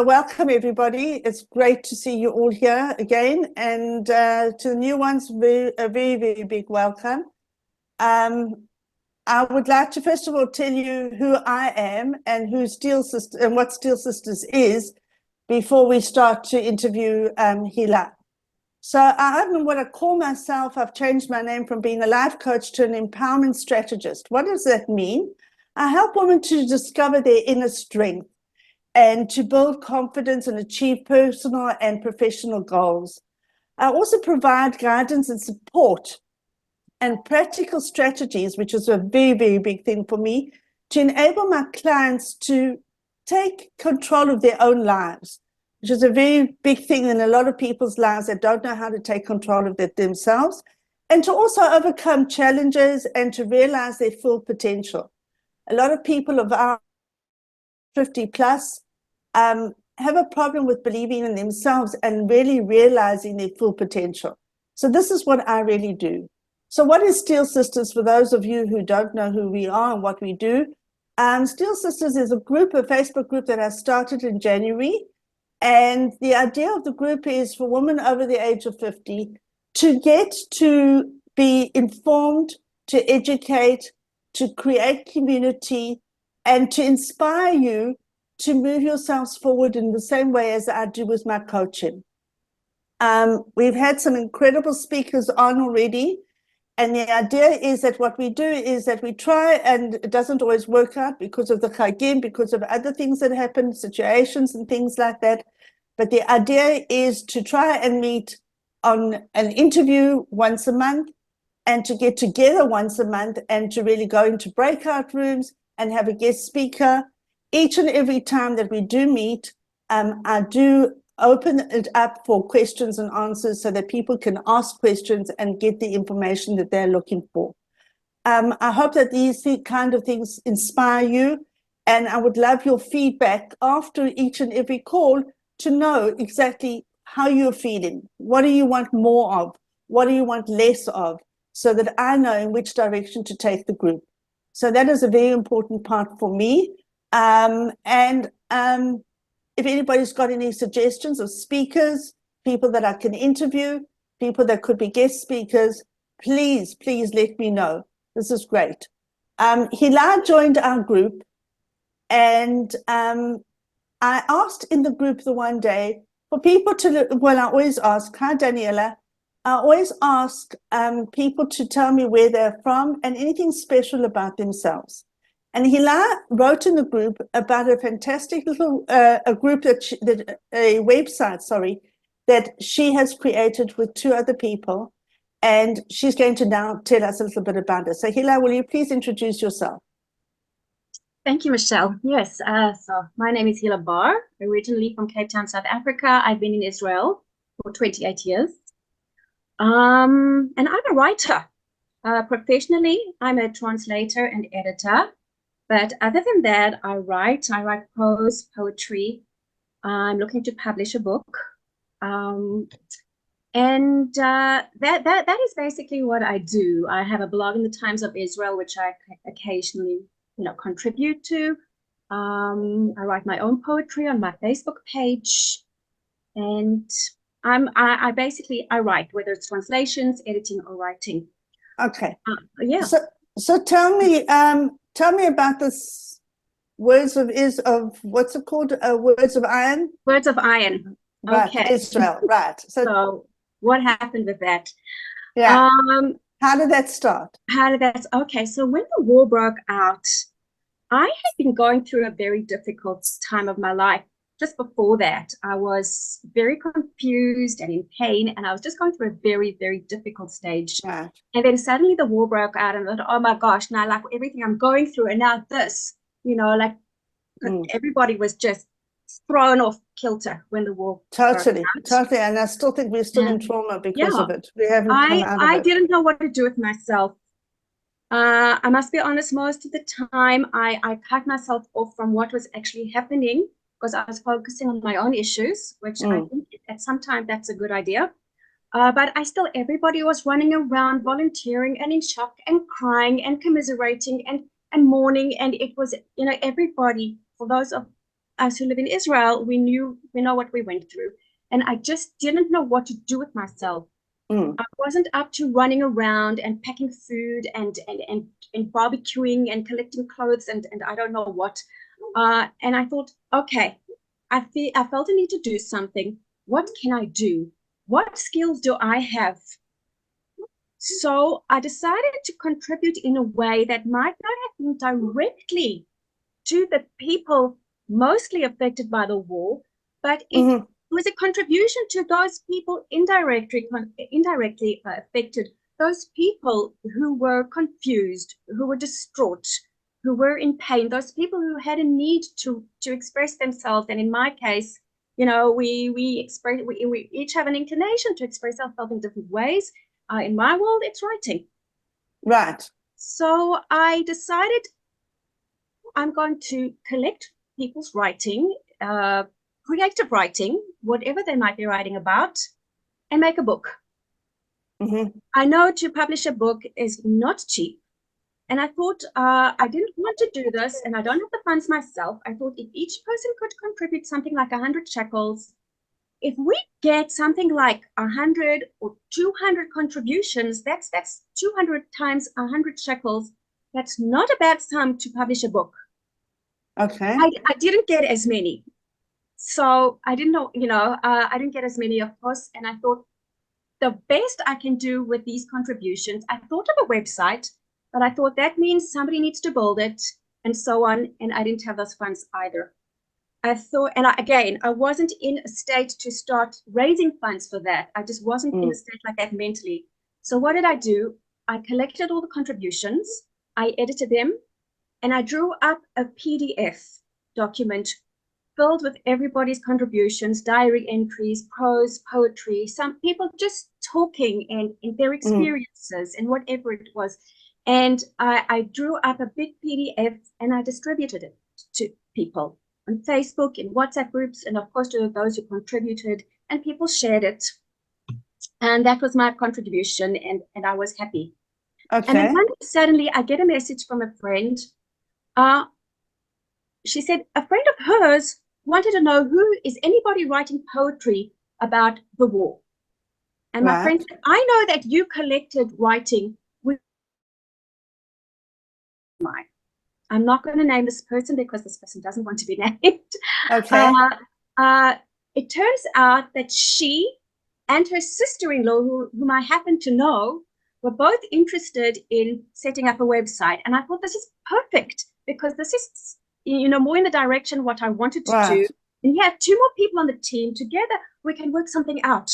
So welcome everybody. It's great to see you all here again, and to the new ones, a very, very big welcome. I would like to first of all tell you who I am and who Steel Sisters and what Steel Sisters is before we start to interview Hila. So I'm what I call myself. I've changed my name from being a life coach to an empowerment strategist. What does that mean? I help women to discover their inner strength and to build confidence and achieve personal and professional goals. I also provide guidance and support and practical strategies, which is a very, very big thing for me, to enable my clients to take control of their own lives, which is a very big thing in a lot of people's lives that don't know how to take control of it themselves, and to also overcome challenges and to realize their full potential. A lot of people of our 50 plus have a problem with believing in themselves and really realizing their full potential. So this is what I really do. So what is Steel Sisters for those of you who don't know who we are and what we do? Steel Sisters is a group, a Facebook group that I started in January. And the idea of the group is for women over the age of 50 to get to be informed, to educate, to create community, and to inspire you to move yourselves forward in the same way as I do with my coaching. We've had some incredible speakers on already, and the idea is that what we do is that we try, and it doesn't always work out because of the chagim, because of other things that happen, situations and things like that. But the idea is to try and meet on an interview once a month and to get together once a month and to really go into breakout rooms and have a guest speaker. Each and every time that we do meet, I do open it up for questions and answers so that people can ask questions and get the information that they're looking for. I hope that these kind of things inspire you, and I would love your feedback after each and every call to know exactly how you're feeling. What do you want more of? What do you want less of? So that I know in which direction to take the group. So that is a very important part for me. If anybody's got any suggestions of speakers, people that I can interview, people that could be guest speakers, please let me know. This is great. Hila joined our group, and I asked in the group the one day for people to, well, I always ask, hi Daniela, I always ask people to tell me where they're from and anything special about themselves. And Hila wrote in the group about a fantastic little a group a website, that she has created with two other people, and she's going to now tell us a little bit about it. So Hila, will you please introduce yourself? Thank you, Michelle. Yes, so my name is Hila Bar, originally from Cape Town, South Africa. I've been in Israel for 28 years. And I'm a writer. Professionally, I'm a translator and editor. But other than that, I write prose, poetry. I'm looking to publish a book. That is basically what I do. I have a blog in the Times of Israel, which I occasionally, contribute to. I write my own poetry on my Facebook page, and I basically write, whether it's translations, editing, or writing. Okay. Yeah. So tell me about this words of what's it called? Words of Iron. Words of Iron. Right. Okay. Israel. Right. So what happened with that? Yeah. How did that start? Okay. So when the war broke out, I had been going through a very difficult time of my life. Just before that, I was very confused and in pain, and I was just going through a very, very difficult stage. Right. And then suddenly the war broke out, and I thought, oh my gosh, now like everything I'm going through, and now this, everybody was just thrown off kilter when the war Totally, broke out. and I still think we're still in trauma because of it. We haven't come out of it. I didn't know what to do with myself. I must be honest, most of the time I cut myself off from what was actually happening because I was focusing on my own issues, which I think at some time that's a good idea. But everybody was running around volunteering and in shock and crying and commiserating and mourning. And it was, everybody, for those of us who live in Israel, we know what we went through. And I just didn't know what to do with myself. I wasn't up to running around and packing food and barbecuing and collecting clothes and I don't know what. And I thought, okay, I felt a need to do something. What can I do? What skills do I have? So I decided to contribute in a way that might not have been directly to the people mostly affected by the war, but it was a contribution to those people indirectly affected, those people who were confused, who were distraught, who were in pain, those people who had a need to express themselves. And in my case, you know, we each have an inclination to express ourselves in different ways. In my world, it's writing. Right. So I decided I'm going to collect people's writing, creative writing, whatever they might be writing about, and make a book. I know to publish a book is not cheap. And I thought I didn't want to do this, and I don't have the funds myself. I thought if each person could contribute something like 100 shekels, if we get something like 100 or 200 contributions, that's 200 times 100 shekels. That's not a bad sum to publish a book. Okay. I didn't get as many. So I didn't know, I didn't get as many, of course. And I thought the best I can do with these contributions, I thought of a website, but I thought that means somebody needs to build it and so on. And I didn't have those funds either. I thought, and I wasn't in a state to start raising funds for that. I just wasn't in a state like that mentally. So what did I do? I collected all the contributions, I edited them, and I drew up a PDF document filled with everybody's contributions, diary entries, prose, poetry, some people just talking and their experiences and whatever it was. And I drew up a big PDF and I distributed it to people on Facebook, in WhatsApp groups, and of course to those who contributed, and people shared it. And that was my contribution, and I was happy. Okay. And then suddenly I get a message from a friend. She said a friend of hers wanted to know, who is anybody writing poetry about the war? And my friend said, I know that you collected writing with mine. I'm not going to name this person because this person doesn't want to be named. Okay. It turns out that she and her sister-in-law, whom I happen to know, were both interested in setting up a website. And I thought this is perfect because this is, more in the direction what I wanted to do. And you have two more people on the team. Together, we can work something out.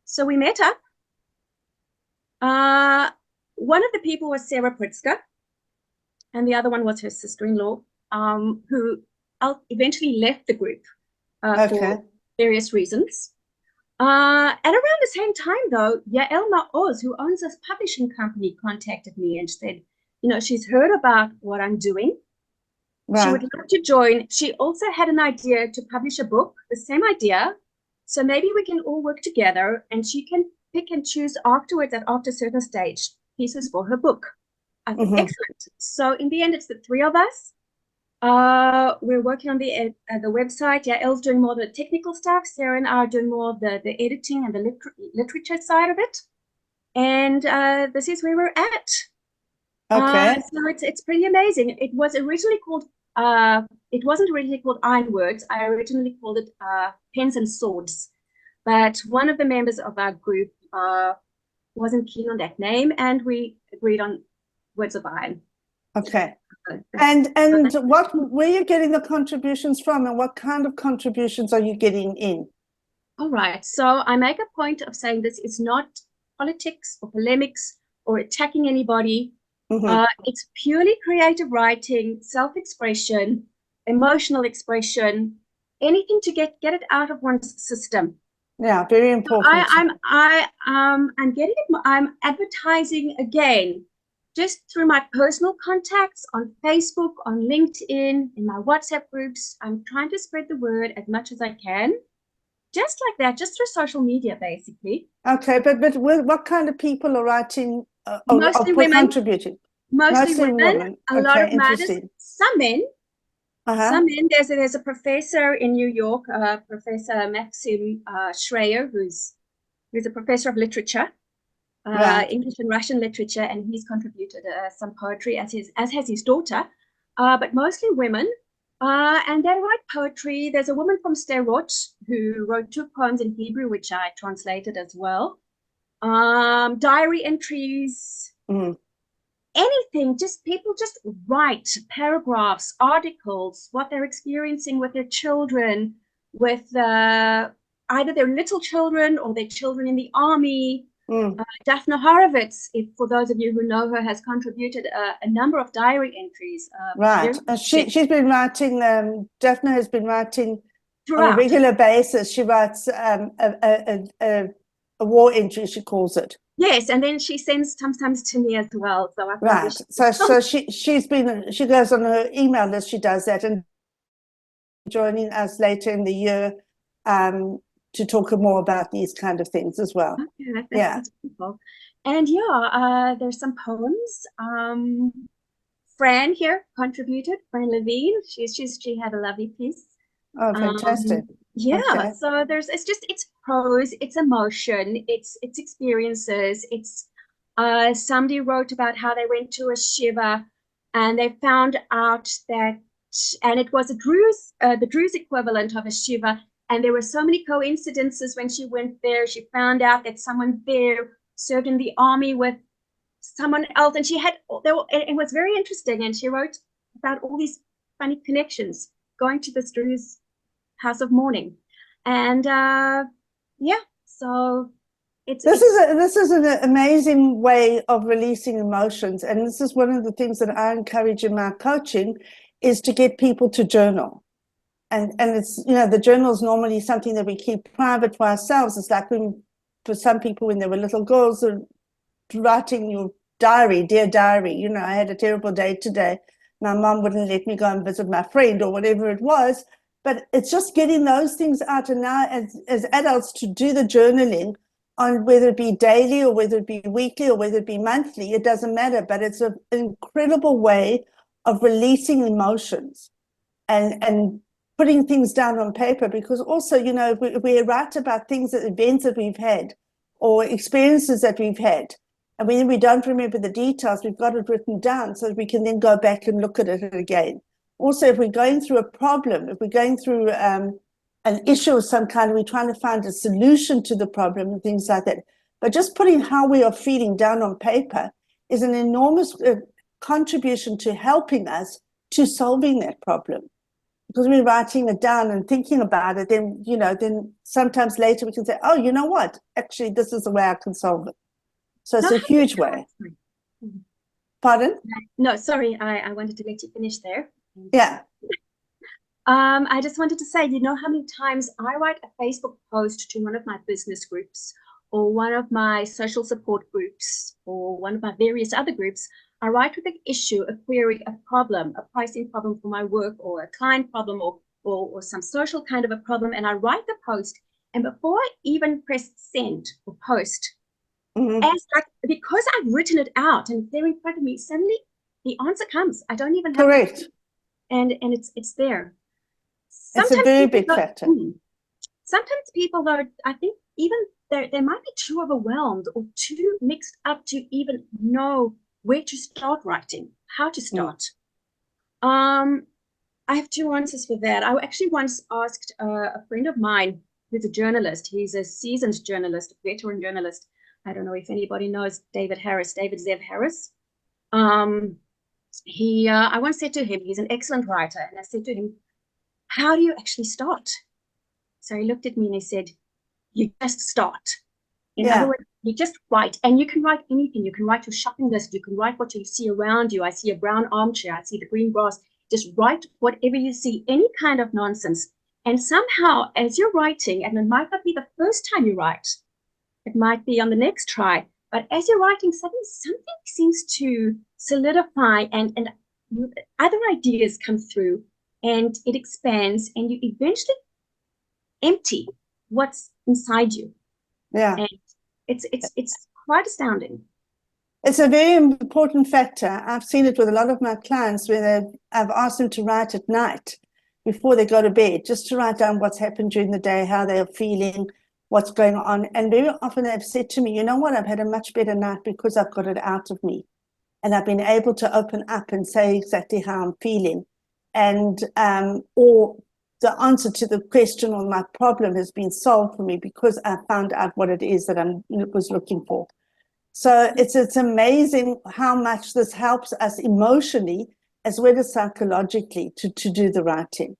So we met up. One of the people was Sarah Pritzker, and the other one was her sister-in-law, who eventually left the group for various reasons. And around the same time, though, Yael Maoz, who owns this publishing company, contacted me and said, she's heard about what I'm doing. She would love to join. She also had an idea to publish a book, the same idea. So maybe we can all work together and she can pick and choose afterwards after a certain stage pieces for her book. I thought, excellent. So in the end, it's the three of us. We're working on the website. Yael's doing more of the technical stuff. Sarah and I are doing more of the editing and the literature side of it. And this is where we're at. Okay. So it's pretty amazing. It was originally called, it wasn't originally called Ironwords. I originally called it Pens and Swords. But one of the members of our group wasn't keen on that name, and we agreed on Words of Iron. Okay. And where are you getting the contributions from, and what kind of contributions are you getting in? All right. So I make a point of saying this is not politics or polemics or attacking anybody. It's purely creative writing, self-expression, emotional expression, anything to get it out of one's system. Yeah, very important. I'm advertising again, just through my personal contacts on Facebook, on LinkedIn, in my WhatsApp groups. I'm trying to spread the word as much as I can, just like that, just through social media, basically. Okay, but what kind of people are writing? Mostly women. Contributing. Mostly women. A lot of mothers. Some men. Uh-huh. Some men, there's a professor in New York, Professor Maxim Schreier, who's a professor of literature, Right. English and Russian literature, and he's contributed some poetry as has his daughter, but mostly women. And they write poetry. There's a woman from Sderot who wrote 2 poems in Hebrew, which I translated as well. Diary entries, Mm. anything, just people just write paragraphs, articles, what they're experiencing with their children, with either their little children or their children in the army. Mm. Daphne Horowitz, if for those of you who know her, has contributed a number of diary entries. Right. She's been writing, Daphne has been writing on a throughout. regular basis. She writes a war entry, she calls it. Yes, and then she sends sometimes to me as well. So I Right. So she goes on her email list, she does that, and joining us later in the year to talk more about these kind of things as well. Okay, Yeah. that's wonderful. And yeah, there's some poems. Fran here contributed, Fran Levine. She had a lovely piece. Oh, fantastic. Yeah, Okay. so it's prose, it's emotion, it's experiences. It's somebody wrote about how they went to a shiva and they found out that, and it was the Druze equivalent of a shiva, and there were so many coincidences when she went there. She found out that someone there served in the army with someone else, and it was very interesting, and she wrote about all these funny connections going to this Druze house of mourning. And yeah, so this is an amazing way of releasing emotions, and this is one of the things that I encourage in my coaching, is to get people to journal. And it's, the journal is normally something that we keep private for ourselves. It's like for some people when they were little girls, are writing your diary, dear diary, I had a terrible day today. My mom wouldn't let me go and visit my friend or whatever it was. But it's just getting those things out. And now as adults to do the journaling on whether it be daily or whether it be weekly or whether it be monthly, it doesn't matter. But it's an incredible way of releasing emotions and putting things down on paper, because also, we write about events that we've had or experiences that we've had. And when we don't remember the details, we've got it written down so that we can then go back and look at it again. Also, if we're going through a problem, if we're going through an issue of some kind, we're trying to find a solution to the problem and things like that. But just putting how we are feeling down on paper is an enormous contribution to helping us to solving that problem. Because we're writing it down and thinking about it, then sometimes later we can say, oh, you know what? Actually, this is the way I can solve it. So it's a huge way. Pardon? No, sorry, I wanted to let you finish there. Yeah. I just wanted to say, how many times I write a Facebook post to one of my business groups or one of my social support groups or one of my various other groups. I write with an issue, a query, a problem, a pricing problem for my work, or a client problem, or some social kind of a problem, and I write the post. And before I even press send or post, because I've written it out and it's there in front of me, suddenly the answer comes. I don't even have correct. And it's there. It's a very big factor. Sometimes people, though, I think even they might be too overwhelmed or too mixed up to even know where to start writing, how to start. I have 2 answers for that. I actually once asked a friend of mine who's a journalist. He's a seasoned journalist, a veteran journalist. I don't know if anybody knows David Zev Harris. I once said to him, he's an excellent writer, and I said to him, how do you actually start? So he looked at me and he said, you just start. In other words, you just write, and you can write anything. You can write your shopping list. You can write what you see around you. I see a brown armchair. I see the green grass. Just write whatever you see, any kind of nonsense. And somehow, as you're writing, and it might not be the first time you write, it might be on the next try, but as you're writing, suddenly something seems to solidify and other ideas come through, and it expands, and you eventually empty what's inside you. Yeah. And it's quite astounding. It's a very important factor. I've seen it with a lot of my clients where I've asked them to write at night before they go to bed, just to write down what's happened during the day, how they're feeling, what's going on. And very often they've said to me, you know what, I've had a much better night because I've got it out of me. And I've been able to open up and say exactly how I'm feeling. And, or the answer to the question or my problem has been solved for me because I found out what it is that I was looking for. So it's amazing how much this helps us emotionally as well as psychologically to do the writing.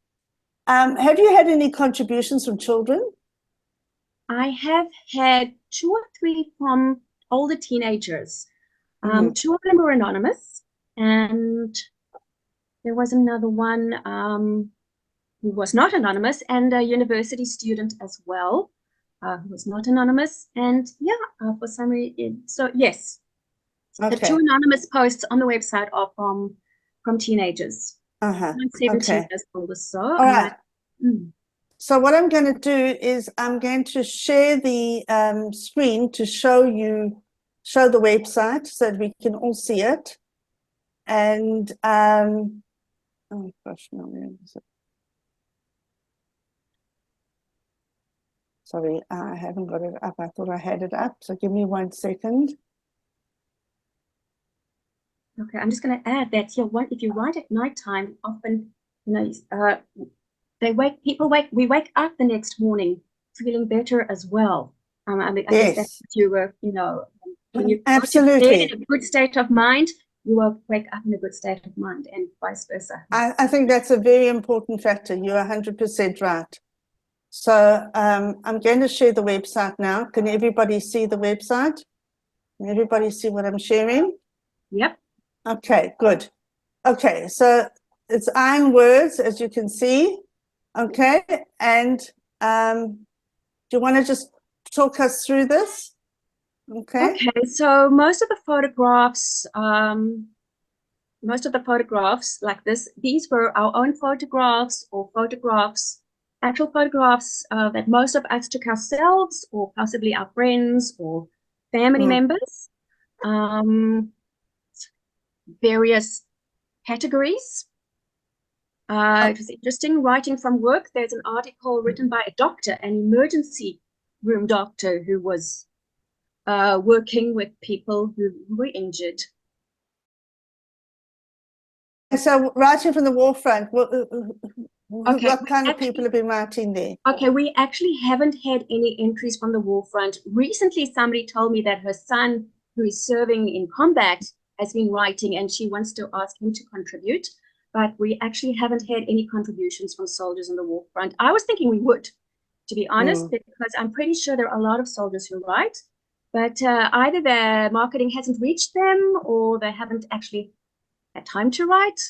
Have you had any contributions from children? I have had 2 or 3 from older teenagers. 2 of them were anonymous, and there was another one who was not anonymous, and a university student as well, who was not anonymous. And yeah, for some reason, so yes, the 2 anonymous posts on the website are from teenagers. I'm 17 years old or so. All right. So what I'm going to do is I'm going to share the screen to show the website so that we can all see it. And oh gosh, no, where is it? Sorry, I haven't got it up. I thought I had it up. So give me 1 second. Okay, I'm just going to add that if you write at nighttime, often, we wake up the next morning feeling better as well. I guess that's what you were, when you go to bed in a good state of mind, you will wake up in a good state of mind, and vice versa. I think that's a very important factor. You're 100% right. So I'm going to share the website now. Can everybody see the website? Can everybody see what I'm sharing? Yep. Okay, good. Okay, so it's iron words, as you can see. Okay, and do you want to just talk us through this? Okay, so most of the photographs like this, these were our own photographs or actual photographs that most of us took ourselves, or possibly our friends or family members. Various categories. It was interesting writing from work. There's an article written by a doctor, an emergency room doctor, who was working with people who were injured. So writing from the war front, what kind of people have been writing there? Okay, we actually haven't had any entries from the war front. Recently, somebody told me that her son, who is serving in combat, has been writing, and she wants to ask him to contribute. But we actually haven't had any contributions from soldiers on the war front. I was thinking we would, to be honest, because I'm pretty sure there are a lot of soldiers who write, but either their marketing hasn't reached them or they haven't actually had time to write.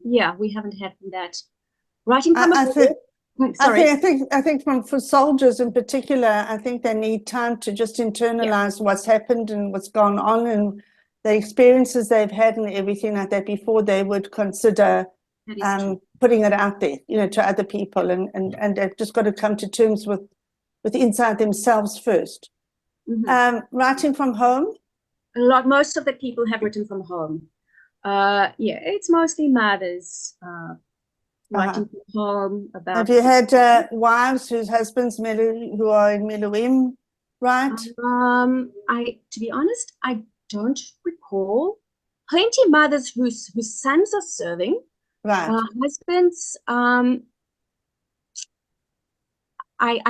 Yeah, we haven't had from that. Writing from I think for soldiers in particular, I think they need time to just internalize what's happened and what's gone on and the experiences they've had and everything like that before they would consider putting it out there, to other people, and they've just got to come to terms with inside themselves first. Writing from home? Most of the people have written from home. It's mostly mothers writing from home about. Have you had wives whose husbands who are in Miluim write? To be honest, I don't recall. Plenty of mothers whose sons are serving. Right. Husbands, I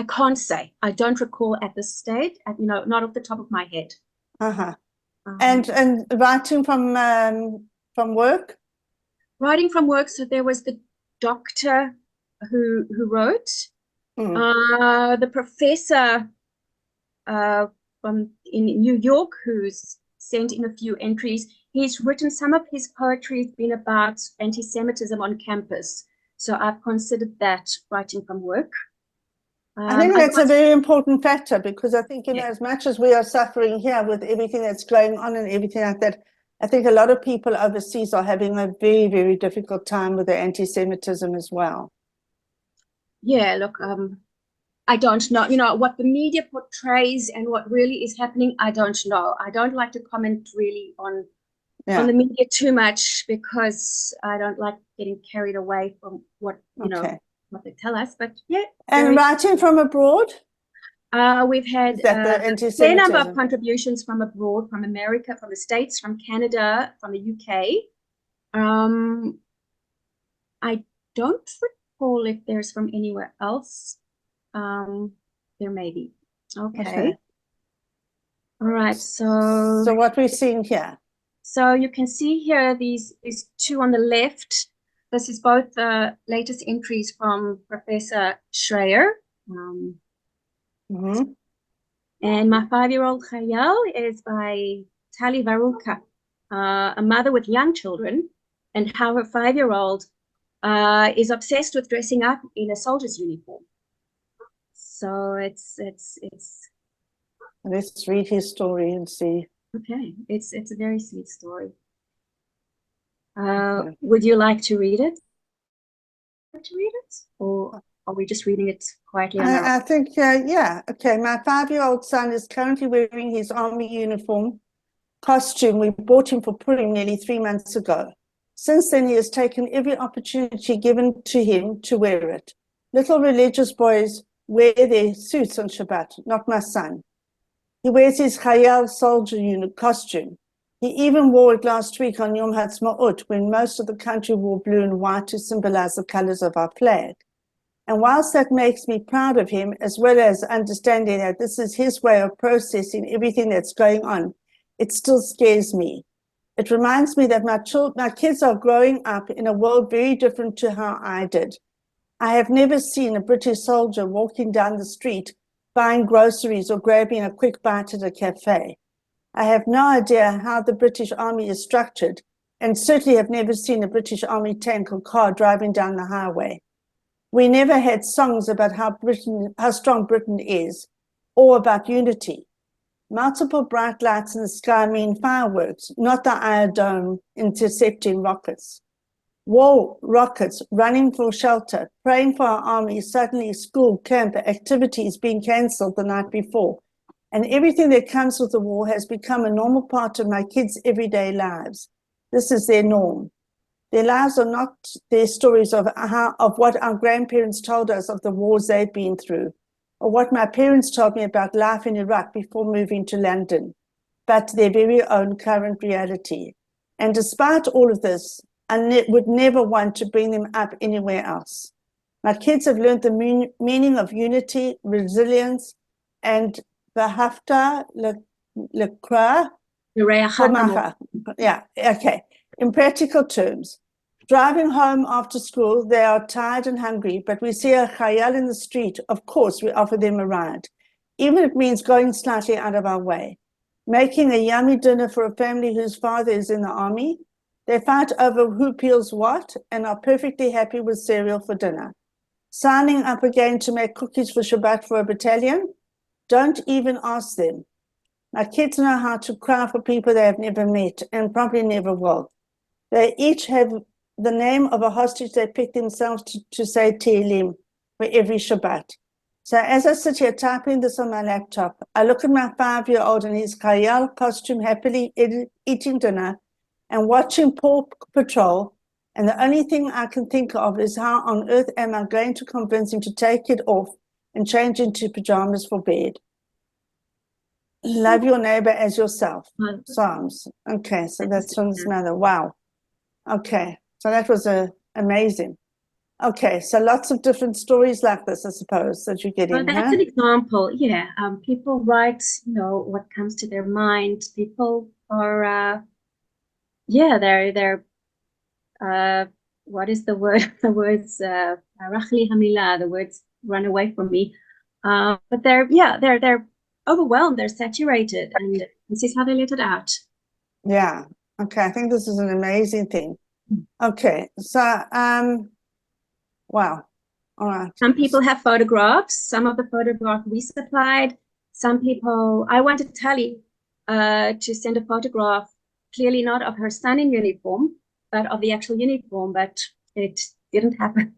can't say. I don't recall at this stage. Not off the top of my head. And writing from work? Writing from work. So there was the doctor who wrote. The professor in New York, who's sent in a few entries. He's written, some of his poetry has been about anti-Semitism on campus. So I've considered that writing from work. I think that's a very important factor, because I think, as much as we are suffering here with everything that's going on and everything like that, I think a lot of people overseas are having a very, very difficult time with the anti-Semitism as well. Yeah, look, I don't know, what the media portrays and what really is happening. I don't know. I don't like to comment really on the media too much because I don't like getting carried away from what what they tell us. But yeah. And writing from abroad? We've had a fair number of contributions from abroad, from America, from the States, from Canada, from the UK. I don't recall if there's from anywhere else. There may be. Okay. All right. So what we're seeing here. So you can see here these two on the left. This is both the latest entries from Professor Schreier. And my 5-year-old Khayal is by Tali Varulka, a mother with young children, and how her 5-year-old is obsessed with dressing up in a soldier's uniform. So it's. Let's read his story and see. Okay, it's a very sweet story. Would you like to read it? Or are we just reading it quietly? I think, yeah. Okay, my 5-year-old son is currently wearing his army uniform costume we bought him for Purim nearly 3 months ago. Since then, he has taken every opportunity given to him to wear it. Little religious boys wear their suits on Shabbat, not my son. He wears his Chayal soldier unit costume. He even wore it last week on Yom Ha'atzmaut, when most of the country wore blue and white to symbolize the colors of our flag. And whilst that makes me proud of him, as well as understanding that this is his way of processing everything that's going on, it still scares me. It reminds me that my kids are growing up in a world very different to how I did. I have never seen a British soldier walking down the street buying groceries or grabbing a quick bite at a cafe. I have no idea how the British Army is structured, and certainly have never seen a British Army tank or car driving down the highway. We never had songs about how strong Britain is, or about unity. Multiple bright lights in the sky mean fireworks, not the Iron Dome intercepting rockets. War rockets, running for shelter, praying for our army, suddenly school, camp, activities being cancelled the night before. And everything that comes with the war has become a normal part of my kids' everyday lives. This is their norm. Their lives are not their stories of what our grandparents told us of the wars they've been through, or what my parents told me about life in Iraq before moving to London, but their very own current reality. And despite all of this, I would never want to bring them up anywhere else. My kids have learned the meaning of unity, resilience, and v'ahavta l'kra. Yeah, okay. In practical terms, driving home after school, they are tired and hungry, but we see a Chayal in the street. Of course, we offer them a ride, even if it means going slightly out of our way. Making a yummy dinner for a family whose father is in the army. They fight over who peels what and are perfectly happy with cereal for dinner. Signing up again to make cookies for Shabbat for a battalion? Don't even ask them. My kids know how to cry for people they have never met and probably never will. They each have the name of a hostage they pick themselves to say Tehillim for every Shabbat. So as I sit here typing this on my laptop, I look at my 5-year-old in his Khayal costume happily eating dinner and watching Paw Patrol, and the only thing I can think of is how on earth am I going to convince him to take it off and change into pajamas for bed. Love your neighbor as yourself. Psalms. Okay, so that's from this mother. Wow. Okay, so that was amazing. Okay, so lots of different stories like this, I suppose, that you get in. That's an example, yeah. People write, what comes to their mind. People are, they're what is the word? The words, rachli hamila, the words run away from me. But they're overwhelmed, they're saturated, and this is how they let it out. Yeah, okay, I think this is an amazing thing. Okay, so, wow, all right. Some people have photographs, some of the photographs we supplied. Some people, I wanted Tali to send a photograph, clearly not of her son in uniform, but of the actual uniform, but it didn't happen.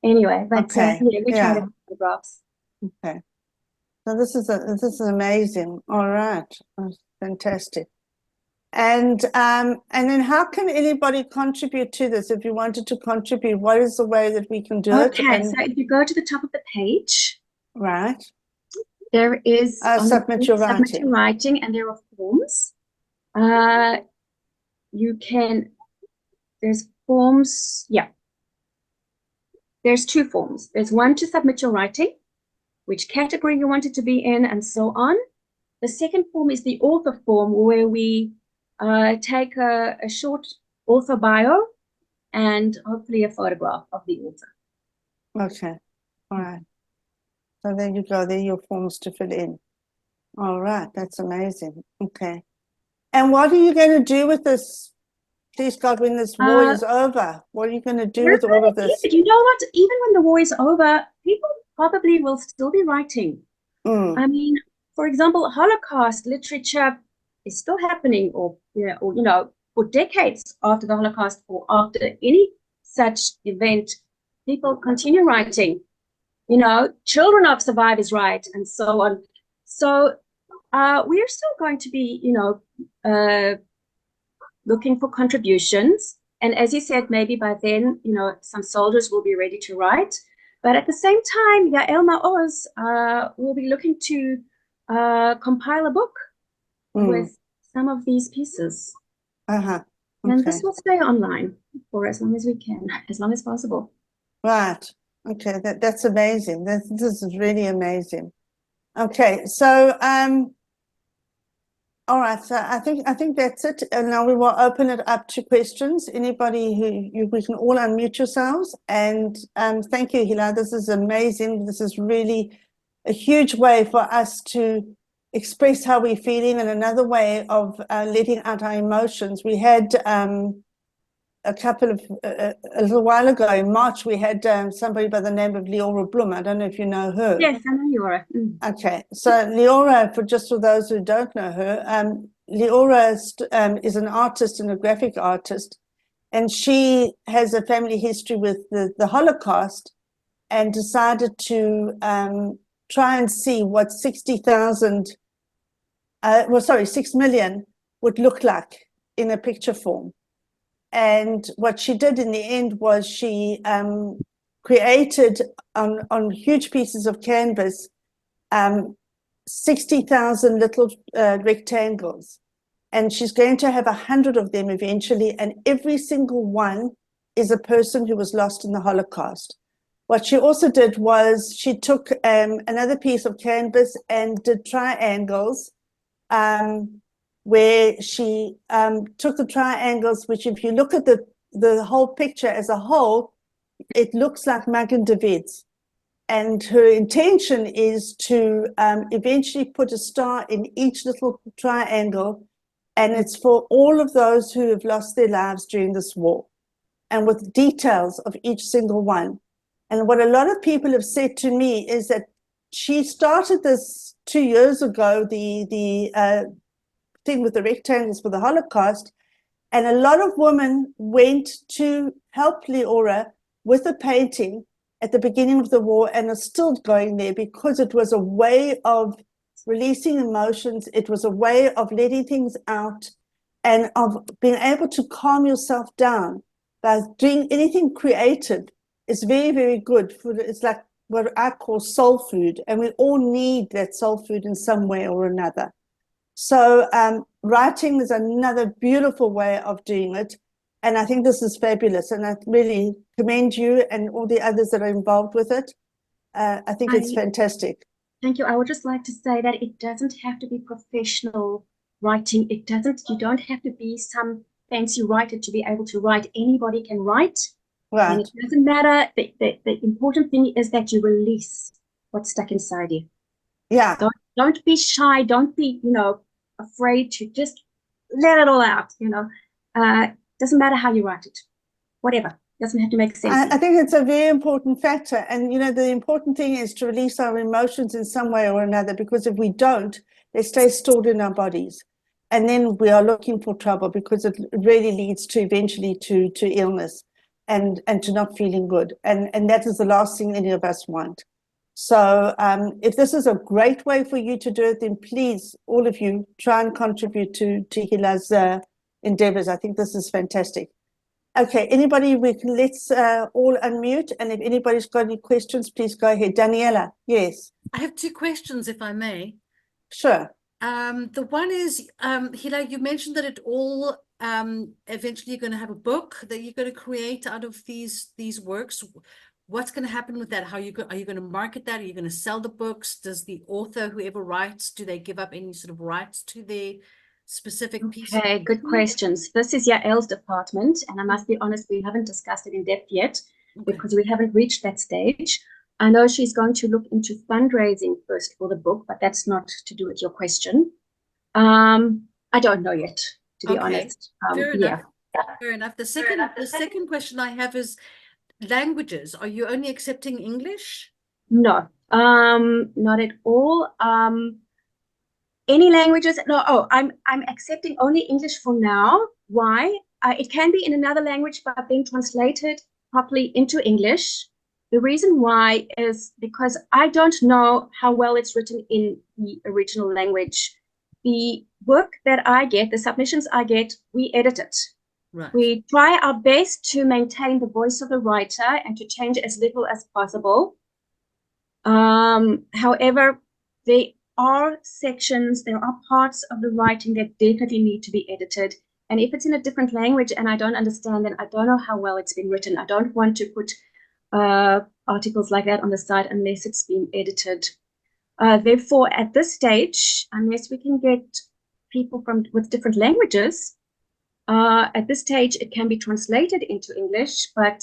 Anyway, but we tried to have photographs. Okay. So this is amazing. All right. That's fantastic. And then how can anybody contribute to this? If you wanted to contribute, what is the way that we can do it? Okay, so if you go to the top of the page, Right. there is on the Submit your submit your writing. writing, and there are forms. You can, there's forms, yeah. There's two forms. There's one to submit your writing, which category you want it to be in, and so on. The second form is the author form, where we take a short author bio and hopefully a photograph of the author. Okay. All right. So there you go. There are your forms to fill in. All right. That's amazing. Okay. And what are you going to do with this? Please God, when this war is over, what are you going to do with all of this? You know what? Even when the war is over, people probably will still be writing. I mean, for example, Holocaust literature is still happening, or for decades after the Holocaust or after any such event, people continue writing. Children of survivors write, and so on. So we're still going to be, looking for contributions. And as you said, maybe by then, some soldiers will be ready to write. But at the same time, Yael Maoz will be looking to compile a book with some of these pieces. Okay. And this will stay online for as long as we can, as long as possible. Right. Okay, that's amazing. This is really amazing. Okay, so all right, so I think that's it. And now we will open it up to questions. Anybody we can all unmute yourselves. And thank you, Hila. This is amazing. This is really a huge way for us to express how we're feeling, and another way of letting out our emotions. We had a little while ago in March, we had somebody by the name of Leora Blum. I don't know if you know her. Yes, I know Leora. Okay, so Leora, for those who don't know her, Leora is an artist and a graphic artist, and she has a family history with the Holocaust, and decided to try and see what 6 million would look like in a picture form. And what she did in the end was she created on huge pieces of canvas 60,000 little rectangles. And she's going to have 100 of them eventually. And every single one is a person who was lost in the Holocaust. What she also did was she took another piece of canvas and did triangles, where she took the triangles, which if you look at the whole picture as a whole, it looks like Magen David's. And her intention is to eventually put a star in each little triangle, and it's for all of those who have lost their lives during this war, and with details of each single one. And what a lot of people have said to me is that she started this 2 years ago, the thing with the rectangles for the Holocaust, and a lot of women went to help Leora with the painting at the beginning of the war, and are still going there because it was a way of releasing emotions. It was a way of letting things out and of being able to calm yourself down by doing anything creative. Is very, very good for it's like what I call soul food, and we all need that soul food in some way or another. So writing is another beautiful way of doing it. And I think this is fabulous. And I really commend you and all the others that are involved with it. I think it's fantastic. Thank you. I would just like to say that it doesn't have to be professional writing. You don't have to be some fancy writer to be able to write. Anybody can write. Right. And it doesn't matter. The important thing is that you release what's stuck inside you. Yeah. Don't be shy. Don't be, afraid to just let it all out, doesn't matter how you write it, whatever, doesn't have to make sense. I think it's a very important factor. And, the important thing is to release our emotions in some way or another, because if we don't, they stay stored in our bodies. And then we are looking for trouble, because it really leads to eventually to illness and to not feeling good. And that is the last thing any of us want. So if this is a great way for you to do it, then please, all of you, try and contribute to Hila's endeavors. I think this is fantastic. Okay, anybody, let's all unmute. And if anybody's got any questions, please go ahead. Daniela, yes. I have two questions, if I may. Sure. The one is, Hila, you mentioned that it all eventually you're going to have a book that you're going to create out of these works. What's going to happen with that? Are you going to market that? Are you going to sell the books? Does the author, whoever writes, do they give up any sort of rights to their specific piece? Okay, good questions. This is Yael's department, and I must be honest, we haven't discussed it in depth yet because we haven't reached that stage. I know she's going to look into fundraising first for the book, but that's not to do with your question. I don't know yet, to be honest. Fair enough. Fair enough. The second question I have is languages. Are you only accepting English? No, not at all. Any languages? No. Oh, I'm accepting only English for now. Why? It can be in another language, but being translated properly into English. The reason why is because I don't know how well it's written in the original language. The work that I get, the submissions I get, we edit it. Right. We try our best to maintain the voice of the writer and to change as little as possible. However, there are sections, there are parts of the writing that definitely need to be edited. And if it's in a different language and I don't understand, then I don't know how well it's been written. I don't want to put articles like that on the site unless it's been edited. Therefore, at this stage, unless we can get people with different languages, at this stage, it can be translated into English, but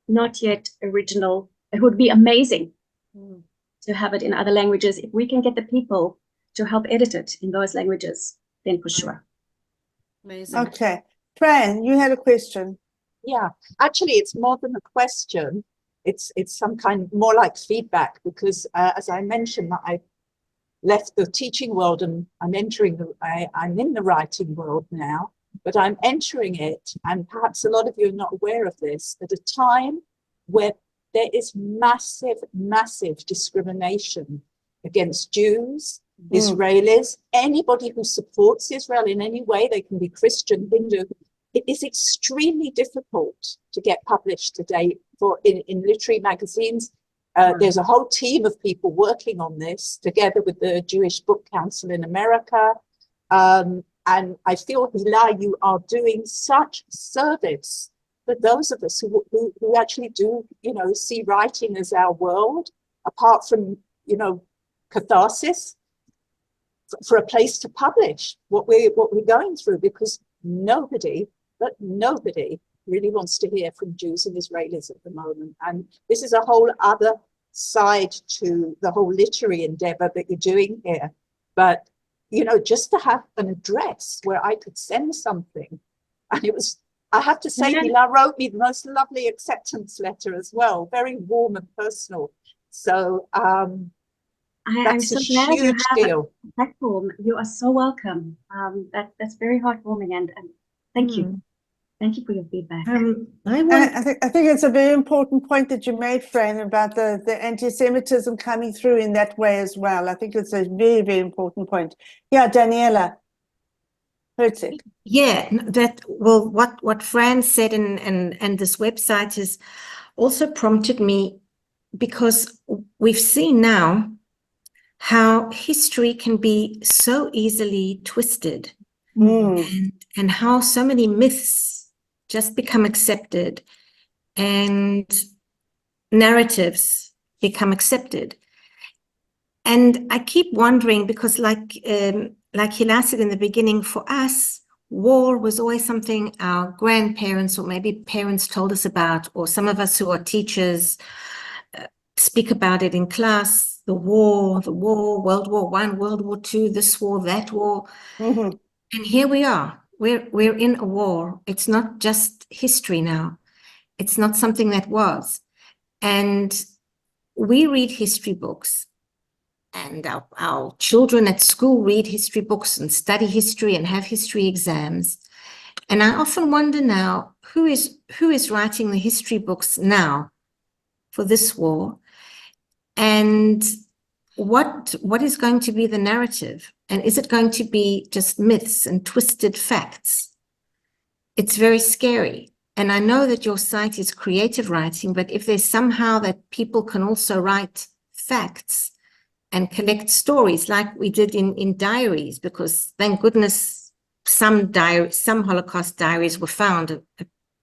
not yet original. It would be amazing to have it in other languages. If we can get the people to help edit it in those languages, then for sure. Amazing. Okay. Fran, you had a question. Yeah, actually, it's more than a question. It's some kind of more like feedback because, as I mentioned, I left the teaching world and I'm entering I'm in the writing world now, but I'm entering it, and perhaps a lot of you are not aware of this, at a time where there is massive, massive discrimination against Jews, Israelis, anybody who supports Israel in any way. They can be Christian, Hindu. It is extremely difficult to get published today in literary magazines. There's a whole team of people working on this together with the Jewish Book Council in America. And I feel, Hila, you are doing such service for those of us who actually do, see writing as our world, apart from, catharsis, for a place to publish what we're going through, because nobody really wants to hear from Jews and Israelis at the moment. And this is a whole other side to the whole literary endeavor that you're doing here. But, just to have an address where I could send something. And it was, I have to say, Hila wrote me the most lovely acceptance letter as well, very warm and personal. So I'm that's so a glad you huge have deal. a platform. You are so welcome. That's very heartwarming, and thank you. Thank you for your feedback. I think it's a very important point that you made, Fran, about the anti-Semitism coming through in that way as well. I think it's a very, very important point. Yeah, Daniela. Herzig. Yeah, what Fran said and this website has also prompted me, because we've seen now how history can be so easily twisted, and how so many myths just become accepted and narratives become accepted. And I keep wondering, because like Hila said in the beginning, for us, war was always something our grandparents or maybe parents told us about, or some of us who are teachers speak about it in class, the war, World War I, World War II, this war, that war. And here we are. We're in a war. It's not just history now. It's not something that was. And we read history books, and our children at school read history books and study history and have history exams. And I often wonder now, who is writing the history books now for this war? And what is going to be the narrative? And is it going to be just myths and twisted facts? It's very scary. And I know that your site is creative writing, but if there's somehow that people can also write facts and collect stories like we did in diaries, because thank goodness some Holocaust diaries were found.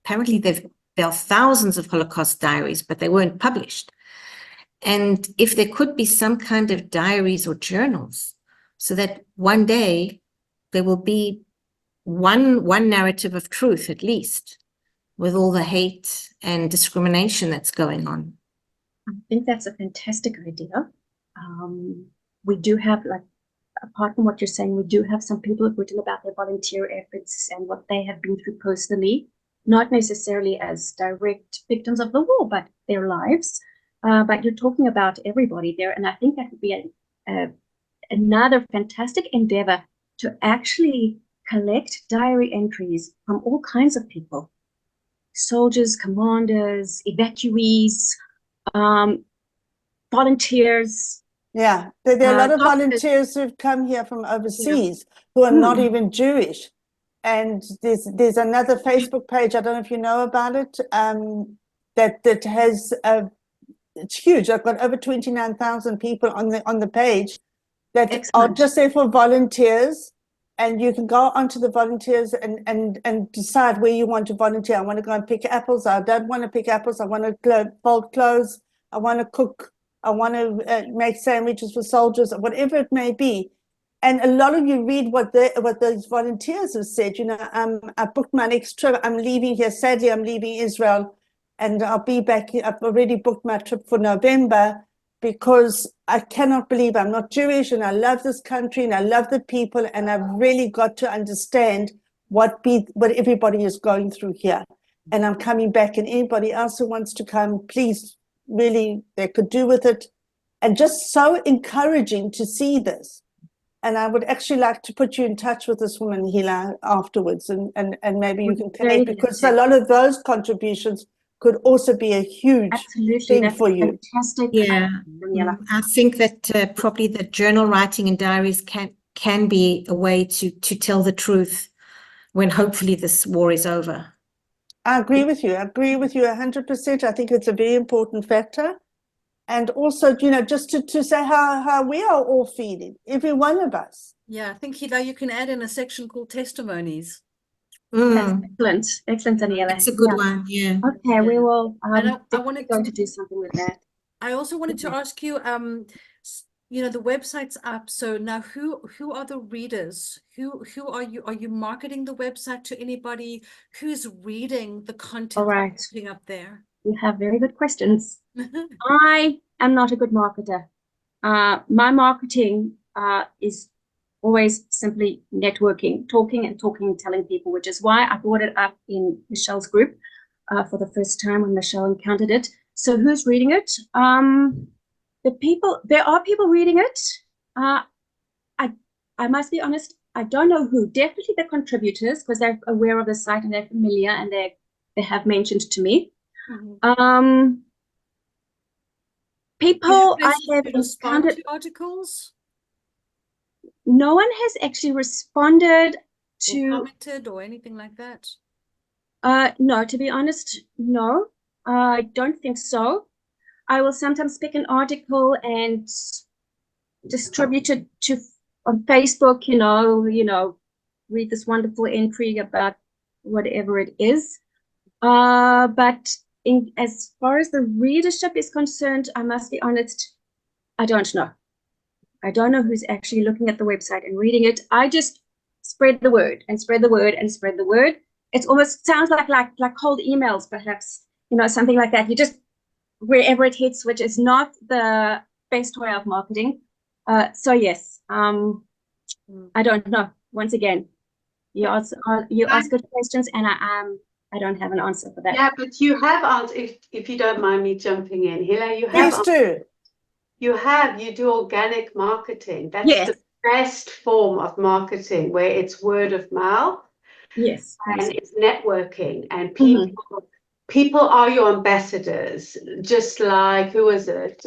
Apparently there are thousands of Holocaust diaries, but they weren't published. And if there could be some kind of diaries or journals, so that one day there will be one narrative of truth, at least, with all the hate and discrimination that's going on. I think that's a fantastic idea. We do have, like, apart from what you're saying, we do have some people who've written about their volunteer efforts and what they have been through personally, not necessarily as direct victims of the war, but their lives. But you're talking about everybody there, and I think that would be another fantastic endeavor to actually collect diary entries from all kinds of people: soldiers, commanders, evacuees, volunteers. Yeah, there are a lot of doctors. volunteers who've come here from overseas who are not even Jewish. And there's another Facebook page, I don't know if you know about it, that has it's huge. I've got over 29,000 people on the page that are Excellent. just there for volunteers. And you can go onto the volunteers and decide where you want to volunteer. I want to go and pick apples. I don't want to pick apples. I want to fold clothes. I want to cook. I want to make sandwiches for soldiers, whatever it may be. And a lot of you read what those volunteers have said. You know, I booked my next trip. I'm leaving here. Sadly, I'm leaving Israel, and I'll be back. I've already booked my trip for November, because I cannot believe I'm not Jewish, and I love this country and I love the people, and I've really got to understand what everybody is going through here. And I'm coming back, and anybody else who wants to come, please, really, they could do with it. And just so encouraging to see this. And I would actually like to put you in touch with this woman, Hila, afterwards, and maybe you can connect, because a lot of those contributions could also be a huge thing That's for you. fantastic. Yeah, Daniela. I think that probably the journal writing and diaries can be a way to tell the truth when hopefully this war is over. I agree with you. I agree with you 100%. I think it's a very important factor. And also, you know, just to say how we are all feeling, every one of us. Yeah, I think, Hila, you can add in a section called testimonies. That's excellent. Excellent, Daniela. It's a good one, yeah. Okay, we will And I definitely wanted going to to do something with that. I also wanted to ask you, you know, the website's up. So now who are the readers? Who are you? Are you marketing the website to anybody? Who's reading the content All right. that's putting up there? You have very good questions. I am not a good marketer. My marketing is always simply networking, talking and telling people, which is why I brought it up in Michelle's group for the first time when Michelle encountered it. So who's reading it? There are people reading it. I must be honest, I don't know who. Definitely the contributors, because they're aware of the site and they're familiar and they have mentioned to me. People I have respond encountered. to articles, No one has actually responded or to commented, or anything like that. no, to be honest, no, I don't think so. I will sometimes pick an article and distribute it on Facebook, you know, read this wonderful entry about whatever it is. But as far as the readership is concerned, I must be honest, I don't know. I don't know who's actually looking at the website and reading it. I just spread the word and spread the word and spread the word. It almost sounds like cold emails, perhaps, you know, something like that. You just, wherever it hits, which is not the best way of marketing. So yes, I don't know. Once again, you ask good questions, and I don't have an answer for that. Yeah, but you have answered, if you don't mind me jumping in, Hila, you have. Please do. You do organic marketing. That's the best form of marketing, where it's word of mouth. Yes. And it's networking, and people people are your ambassadors, just like, who was it?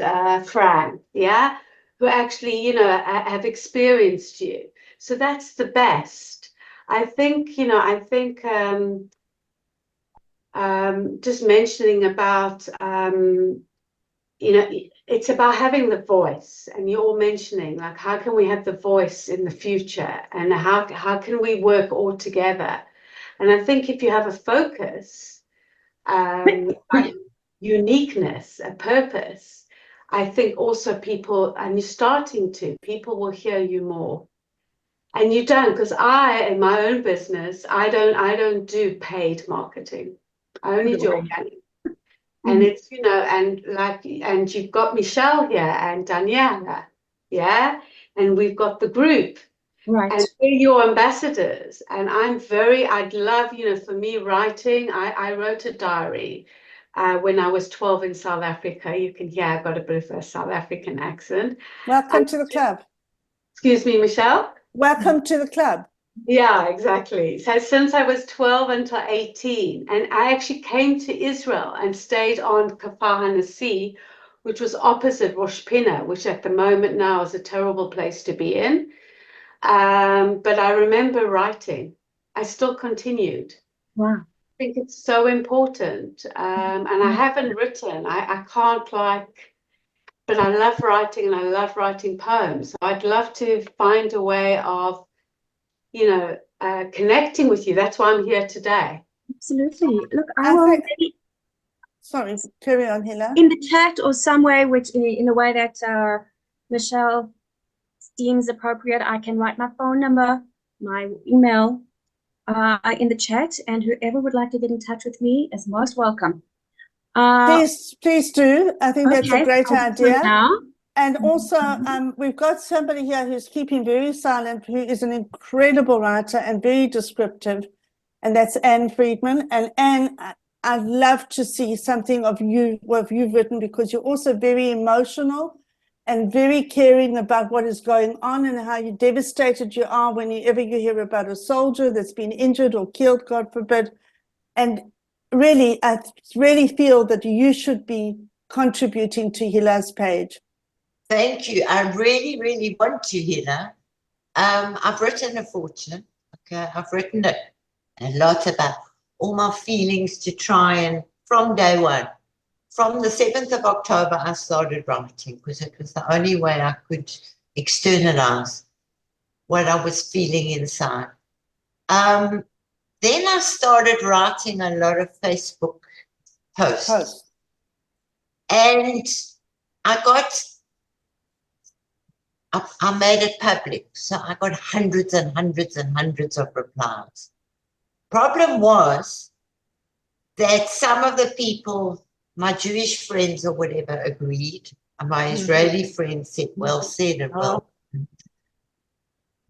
Fran, yeah? Who actually, you know, have experienced you. So that's the best. I think, you know, just mentioning about, you know, it's about having the voice, and you're all mentioning, like, how can we have the voice in the future, and how can we work all together? And I think if you have a focus, like uniqueness, a purpose, I think also people, and you're starting to, people will hear you more. And you don't, because I, in my own business, I don't do paid marketing. I only do organic. And it's, you know, and like, and you've got Michelle here and Daniela, yeah? And we've got the group. Right. And we're your ambassadors. And I'd love, you know, for me, writing, I wrote a diary when I was 12 in South Africa. You can hear I've got a bit of a South African accent. Welcome to the club. Excuse me, Michelle? Welcome to the club. Yeah, exactly. So since I was 12 until 18, and I actually came to Israel and stayed on Kfar HaNasi, which was opposite Rosh Pinna, which at the moment now is a terrible place to be in. But I remember writing. I still continued. Wow. I think it's so important. And I haven't written. I can't, like, but I love writing, and I love writing poems. So I'd love to find a way of, you know, connecting with you. That's why I'm here today. Absolutely. Look, I I will think- maybe Sorry, carry on, Hila. in the chat or somewhere, which in a way that Michelle deems appropriate, I can write my phone number, my email in the chat, and whoever would like to get in touch with me is most welcome. Please do. I think that's a Okay, great I'll do it idea. now. And also, we've got somebody here who's keeping very silent, who is an incredible writer and very descriptive, and that's Anne Friedman. And Anne, I'd love to see something of you, what you've written, because you're also very emotional and very caring about what is going on and how devastated you are whenever you hear about a soldier that's been injured or killed, God forbid. And really, I really feel that you should be contributing to Hila's page. Thank you. I really, really want to, Hila. I've written a fortune. Okay, I've written a lot about all my feelings to try, and from day one, from the 7th of October, I started writing because it was the only way I could externalize what I was feeling inside. Then I started writing a lot of Facebook posts. And I made it public, so I got hundreds and hundreds and hundreds of replies. Problem was that some of the people, my Jewish friends or whatever, agreed, and my Israeli friends said, well said and well.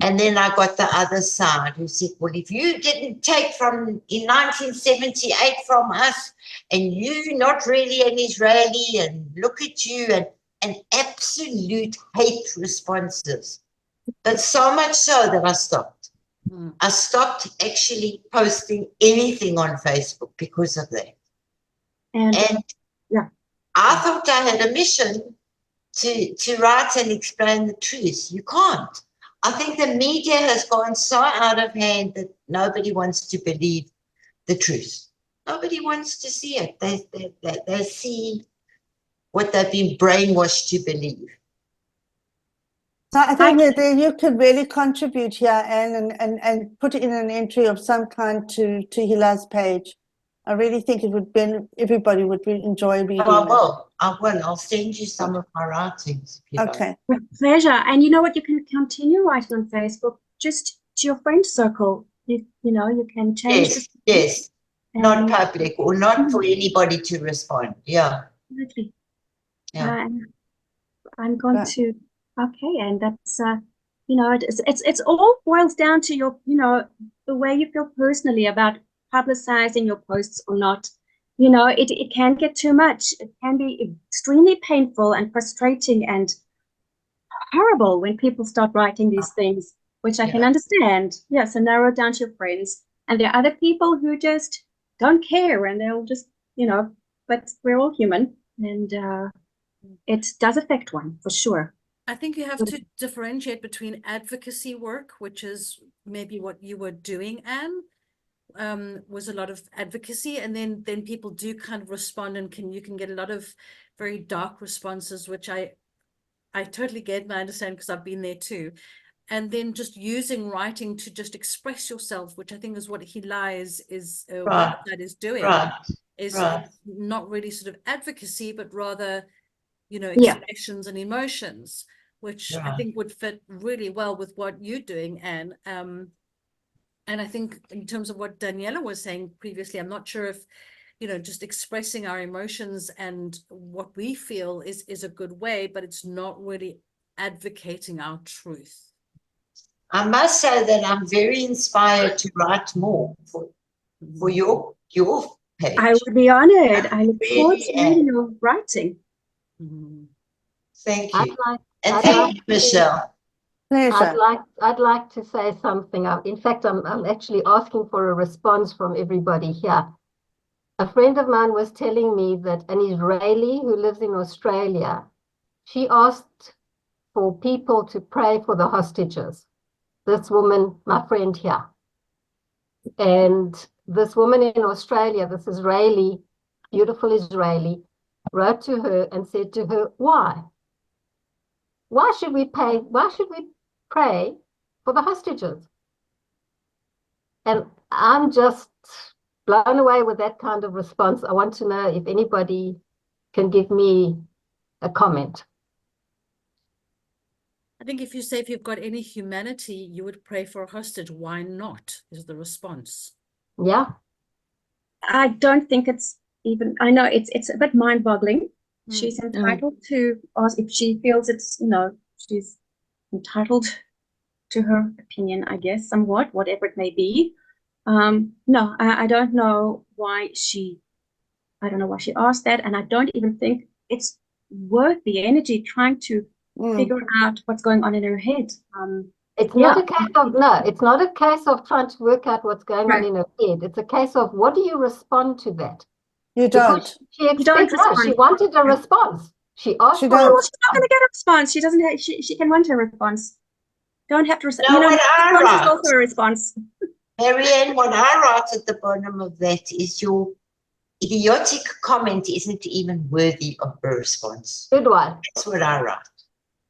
And then I got the other side who said, well, if you didn't take in 1978 from us, and you're not really an Israeli, and look at you, and absolute hate responses. But so much so that I stopped. I stopped actually posting anything on Facebook because of that. And yeah, I thought I had a mission to write and explain the truth. You can't. I think the media has gone so out of hand that nobody wants to believe the truth. Nobody wants to see it. They see what they've been brainwashed to believe. So I think that you could really contribute here, Anne, and put in an entry of some kind to Hila's page. I really think it would be, everybody would enjoy reading. Oh, I will. I'll send you some of my writings. If you Okay. like. with pleasure. And you know what? You can continue writing on Facebook, just to your friend circle. You know, you can change. Yes. Not public, or not for anybody to respond. Yeah. Absolutely. Yeah. I'm going to. Okay, and that's you know, it's all boils down to your, you know, the way you feel personally about publicizing your posts or not. You know, it can get too much. It can be extremely painful and frustrating and horrible when people start writing these things, which I can understand. Yeah, so narrow it down to your friends. And there are other people who just don't care, and they'll just you know, but we're all human, and it does affect one for sure. I think you have to differentiate between advocacy work, which is maybe what you were doing, Anne, was a lot of advocacy, and then people do kind of respond, and you can get a lot of very dark responses, which I totally get and I understand because I've been there too. And then just using writing to just express yourself, which I think is what Hila is Right. what that is doing, Right. is Right. not really sort of advocacy, but rather, Yeah. expressions and emotions, which I Right. think would fit really well with what you're doing, Anne. And I think in terms of what Daniela was saying previously, I'm not sure if, just expressing our emotions and what we feel is a good way, but it's not really advocating our truth. I must say that I'm very inspired to write more for your page. I would be honored. I look forward Really to reading your writing. Mhm. Thank I'd you. like, And I'd thank like you, Michelle. Pleasure. I'd like to say something. In fact, I'm actually asking for a response from everybody here. A friend of mine was telling me that an Israeli who lives in Australia, she asked for people to pray for the hostages. This woman, my friend here. And this woman in Australia, this Israeli, beautiful Israeli, wrote to her and said to her, why? Why should we pray for the hostages? And I'm just blown away with that kind of response. I want to know if anybody can give me a comment. I think if you've got any humanity, you would pray for a hostage. Why not? Is the response. Yeah. I don't think it's even, I know it's a bit mind-boggling. Mm. She's entitled to ask if she feels it's, she's entitled to her opinion, I guess, somewhat, whatever it may be. No, I don't know why I don't know why she asked that, and I don't even think it's worth the energy trying to figure out what's going on in her head. It's not a case of, no, it's not a case of trying to work out what's going on in her head. It's a case of, what do you respond to that? You don't. Because she wanted a response. She asked She for a don't. Well, she's not going to get a response. She doesn't have, she can want a response. Don't have to respond. No, what I response is write, also a response. Marianne, what I write at the bottom of that is your idiotic comment isn't even worthy of a response. good one. That's what I write.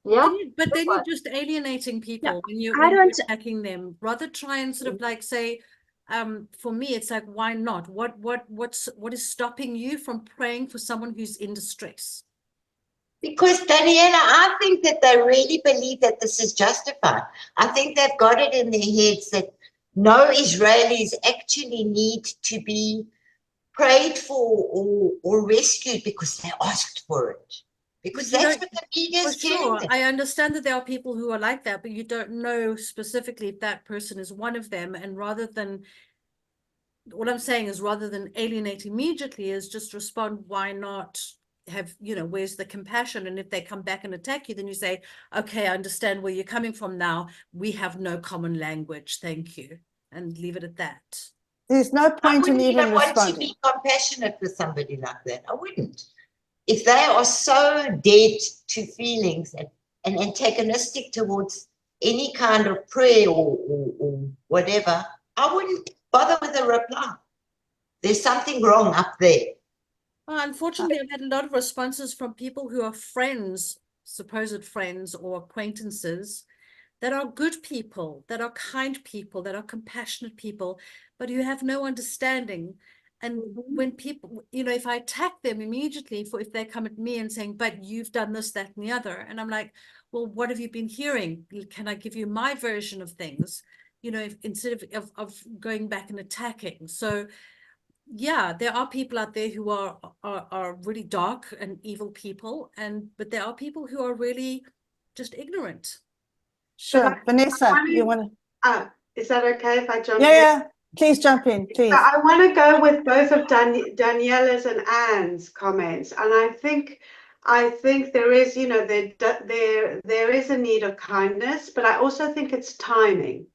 Yeah. But then you're just alienating people when you're attacking them. Rather try and sort of like say, for me, it's like, why not? What is stopping you from praying for someone who's in distress? Because, Daniela, I think that they really believe that this is justified. I think they've got it in their heads that no Israelis actually need to be prayed for or rescued because they asked for it. Because that's what the media is telling them. I understand that there are people who are like that, but you don't know specifically if that person is one of them. And rather than, what I'm saying is, rather than alienate immediately, is just respond, why not have, where's the compassion? And if they come back and attack you, then you say, okay, I understand where you're coming from now. We have no common language. Thank you. And leave it at that. There's no point in even I wouldn't responding. want to be compassionate with somebody like that. I wouldn't. If they are so dead to feelings and antagonistic towards any kind of prayer or whatever, I wouldn't bother with a reply. There's something wrong up there. Well, unfortunately, I've had a lot of responses from people who are friends, supposed friends or acquaintances, that are good people, that are kind people, that are compassionate people, but who have no understanding. And when people, if I attack them immediately if they come at me and saying, but you've done this, that, and the other, and I'm like, well, what have you been hearing? Can I give you my version of things? Instead of going back and attacking. So yeah, there are people out there who are really dark and evil people, but there are people who are really just ignorant. Sure. Vanessa, you want to? Is that okay if I jump in? in? Yeah, please jump in, please. I want to go with both of Daniela's and Anne's comments, and I think there is, there is a need of kindness, but I also think it's timing.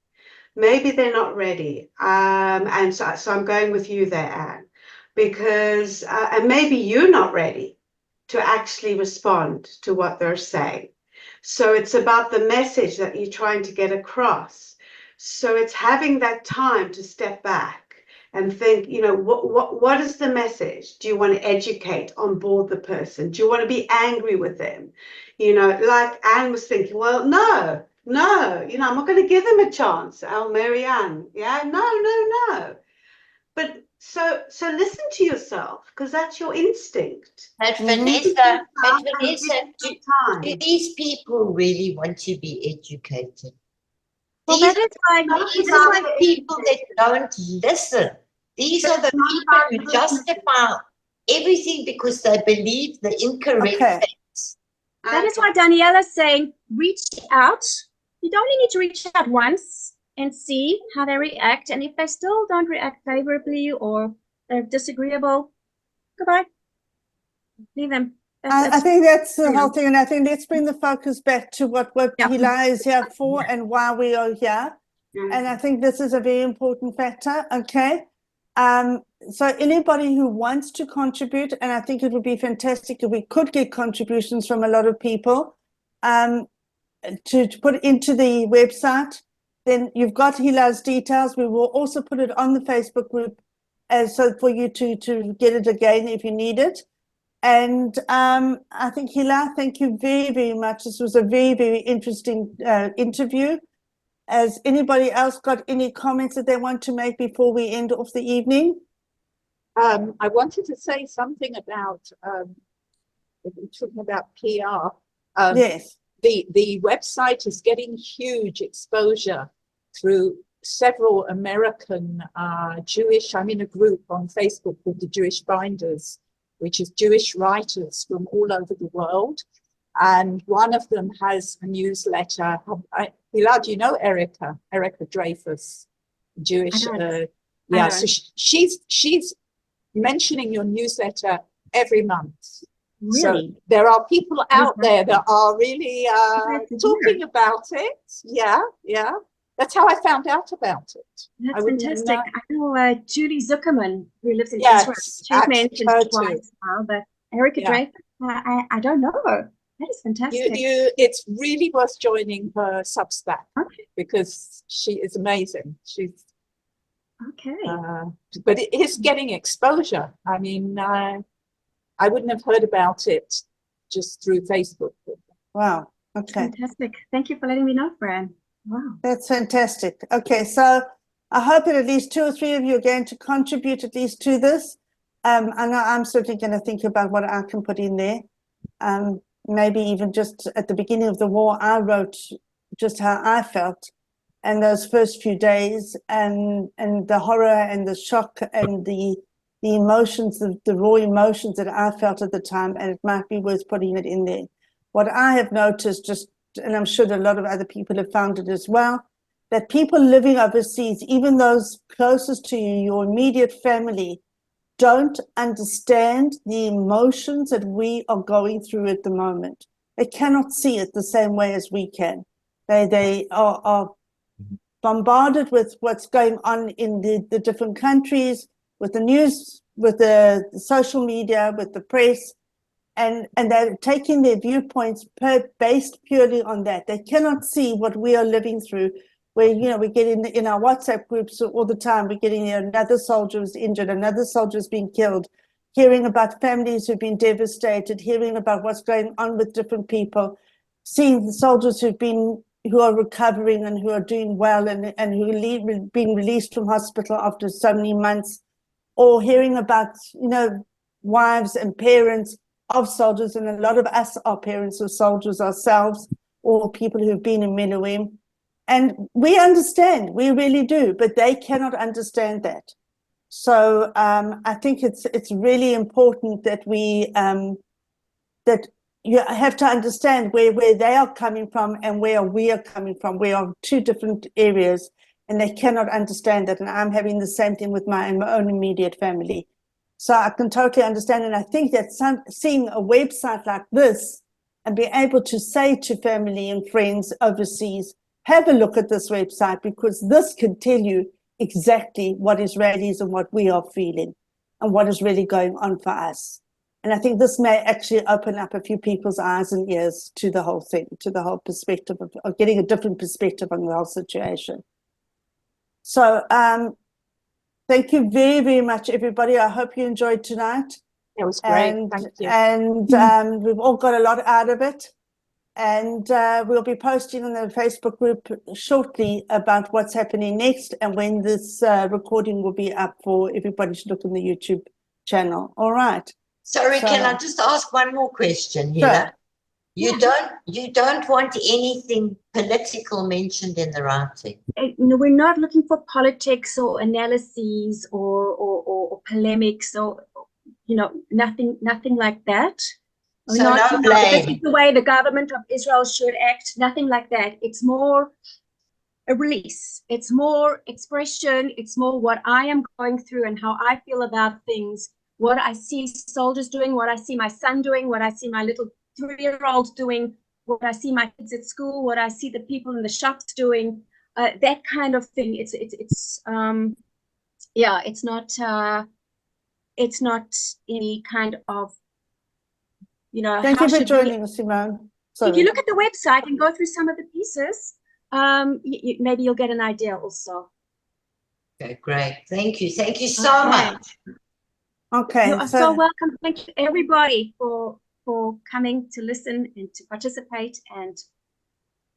Maybe they're not ready, and so I'm going with you there, Anne. because, and maybe you're not ready to actually respond to what they're saying. So it's about the message that you're trying to get across. So it's having that time to step back and think, you know, what is the message? Do you want to educate, on board the person? Do you want to be angry with them? You know, like Anne was thinking, well, no, you know, I'm not going to give them a chance. Oh, Marianne, yeah, no. But so listen to yourself, because that's your instinct. But Mhm. Vanessa, And Vanessa, give do, it some do time. these people really want to be educated? Well, These that is why, These that is are why the people that don't listen. These are the people who justify everything because they believe the incorrect Okay. facts. that is why Daniela's saying reach out. You only need to reach out once and see how they react. And if they still don't react favorably or they're disagreeable, goodbye. Leave them. I think that's the yeah. whole thing, and I think let's bring the focus back to what Yeah. Hila is here for and why we are here. And I think this is a very important factor. Okay. So anybody who wants to contribute, and I think it would be fantastic if we could get contributions from a lot of people, to put into the website. Then you've got Hila's details. We will also put it on the Facebook group, so for you to get it again if you need it. And I think, Hila, thank you very, very much. This was a very, very interesting interview. Has anybody else got any comments that they want to make before we end off the evening? I wanted to say something about, if we're talking about PR. Yes. The website is getting huge exposure through several American Jewish, I'm in a group on Facebook called the Jewish Binders, which is Jewish writers from all over the world. And one of them has a newsletter. Hila, do you know Erica Dreyfus, Jewish? Yeah, so she's mentioning your newsletter every month. Really? So there are people out there that are really talking about it. Yeah. That's how I found out about it. That's fantastic. I know Julie Zuckerman, who lives in Yes, Israel. She's mentioned her twice now, but Erica Dreyfus, I don't know her. That is fantastic. It's really worth joining her Substack because she is amazing. She's okay. But it is getting exposure. I mean, I wouldn't have heard about it just through Facebook. Wow. Okay. Fantastic. Thank you for letting me know, Fran. Wow. That's fantastic. Okay, so I hope that at least 2 or 3 of you are going to contribute at least to this. I know I'm certainly going to think about what I can put in there. Maybe even just at the beginning of the war, I wrote just how I felt and those first few days, and the horror and the shock and the emotions, the raw emotions that I felt at the time, and it might be worth putting it in there. What I have noticed, and I'm sure that a lot of other people have found it as well, that people living overseas, even those closest to you, your immediate family, don't understand the emotions that we are going through at the moment. They cannot see it the same way as we can. They are bombarded with what's going on in the different countries, with the news, with the social media, with the press, and they're taking their viewpoints based purely on that. They cannot see what we are living through, where, you know, we get in our WhatsApp groups all the time, we're getting another soldier was injured, another soldier is being killed, hearing about families who've been devastated, hearing about what's going on with different people, seeing the soldiers who are recovering and who are doing well and who are being released from hospital after so many months, or hearing about, you know, wives and parents of soldiers, and a lot of us are parents of soldiers ourselves, or people who've been in Meluim. And we understand, we really do, but they cannot understand that. So I think it's really important that we that you have to understand where they are coming from and where we are coming from. We are 2 different areas, and they cannot understand that. And I'm having the same thing with my own immediate family. So I can totally understand. And I think that seeing a website like this and be able to say to family and friends overseas, have a look at this website, because this can tell you exactly what Israelis and what we are feeling. and what is really going on for us. And I think this may actually open up a few people's eyes and ears to the whole thing, to the whole perspective of getting a different perspective on the whole situation. So thank you very, very much, everybody. I hope you enjoyed tonight. It was great. And, Thank you. and we've all got a lot out of it. And we'll be posting on the Facebook group shortly about what's happening next and when this recording will be up for everybody to look on the YouTube channel. All right. Sorry, So- can I just ask one more question, Sure. Hila? You don't want anything political mentioned in the writing. No, we're not looking for politics or analyses or polemics or nothing like that. So We're not, no this is blame. the way the government of Israel should act. Nothing like that. It's more a release. It's more expression. It's more what I am going through and how I feel about things. What I see soldiers doing, what I see my son doing, what I see my little 3-year-old doing, what I see my kids at school, what I see the people in the shops doing, that kind of thing. It's not any kind of, Thank how you for should we- joining us, Simone. If you look at the website and go through some of the pieces, maybe you'll get an idea also. Okay, great. Thank you. Thank you so Okay. much. Okay. You are so welcome. Thank you, everybody, for coming to listen and to participate. And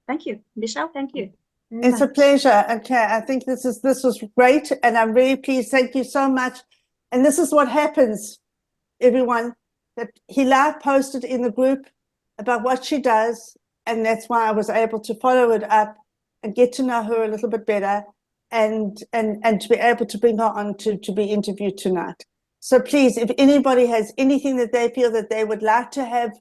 thank you, Michelle. Thank you. very It's a much. pleasure. Okay, I think this was great, and I'm very pleased. Thank you so much. And this is what happens, everyone, that Hila posted in the group about what she does, and that's why I was able to follow it up and get to know her a little bit better, and to be able to bring her on to be interviewed tonight. So please, if anybody has anything that they feel that they would like to have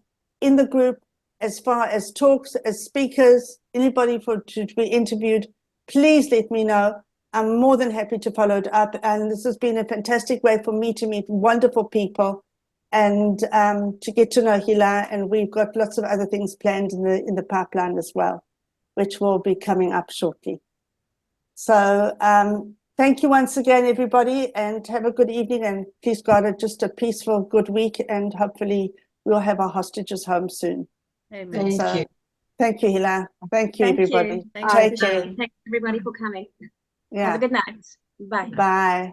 in the group, as far as talks, as speakers, anybody to be interviewed, please let me know. I'm more than happy to follow it up. And this has been a fantastic way for me to meet wonderful people and to get to know Hila. And we've got lots of other things planned in the pipeline as well, which will be coming up shortly. So thank you once again, everybody, and have a good evening. And please God, just a peaceful, good week. And hopefully we'll have our hostages home soon. Amen. Thank you. Thank you, Hila. Thank you, Thank you. everybody. Thank Take you. care. Thanks, everybody, for coming. Have Yeah. a good night. Bye. Bye.